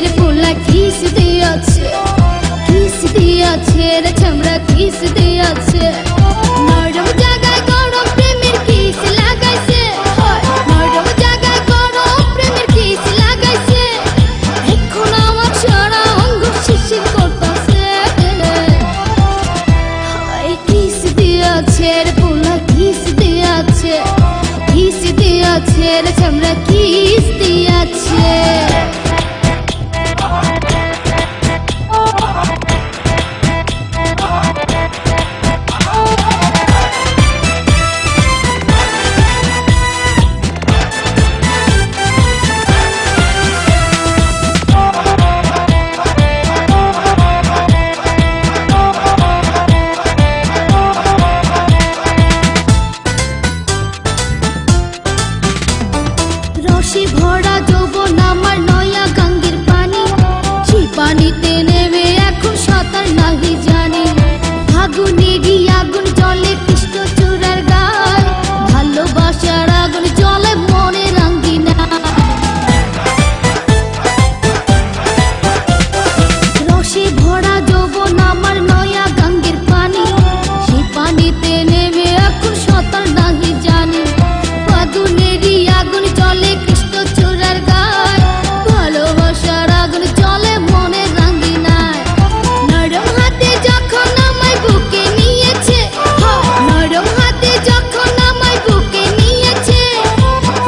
রে পোলা কিস দিয়াছে রে চামড়া কিস দিয়াছে নরম জায়গায় গরম প্রেমের কিস লাগাইছে নরম জায়গায় গরম প্রেমের কিস লাগাইছে এখন আমার সারা অঙ্গ শিরশির করতেছে কিস দিয়াছে রে পোলা কিস দিয়াছে রে চামড়া কিস দিয়াছে রসে ভরা যৌবন আমার নয়া গঙ্গের পানি সেই পানিতে নেমে এখন সাঁতার নাহি জানি ফাগুনে গিয়ে আগুন জ্বলে কৃষ্ণ চূড়ার গায় ভালোবাসার আগুন জ্বলে মনে রাঙ্গিনা রসে ভরা যৌবন আমার নয়া গঙ্গের পানি সেই পানিতে নেমে এখন সাঁতার নাহি জানি ফাগুনেরই আগুন জ্বলে কৃষ্ণ চূড়ার গায় ভালোবাসার আগুন জ্বলে মনে রাঙ্গিনায় নরম হাতে যখন আমায় বুকে নিয়েছে নরম হাতে যখন আমায় বুকে নিয়েছে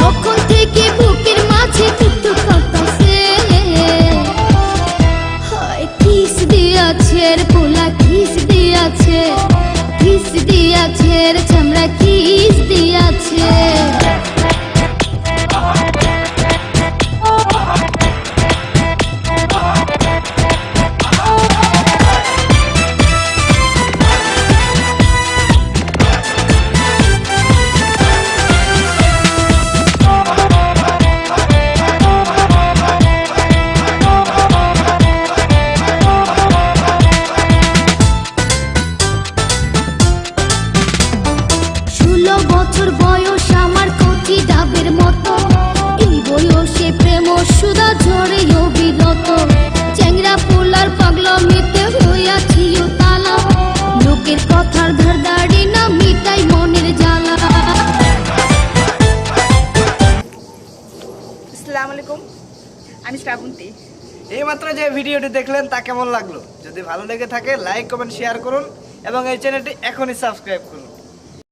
তখন থেকে বুকের মাঝে টুকটুক করতেছে কিস দিয়াছে রে পোলা কিস দিয়াছে রে চামড়া কিস দিয়াছে বছর বয়স আমার কচি ডাবের মতো এই বয়সে প্রেম সুধা ঝরে অবিরত চ্যাংরা পোলার পাগলামিতে হইয়াছি তালা লোকের কথার ধার দাড়ি না মিটাই মনের জ্বালা। আসসালামু আলাইকুম, আমি শ্রাবন্তী। এইমাত্র যে ভিডিওটি দেখলেন তা কেমন লাগলো? যদি ভালো লেগে থাকে লাইক কমেন্ট শেয়ার করুন এবং এই চ্যানেলটি এখনই সাবস্ক্রাইব করুন।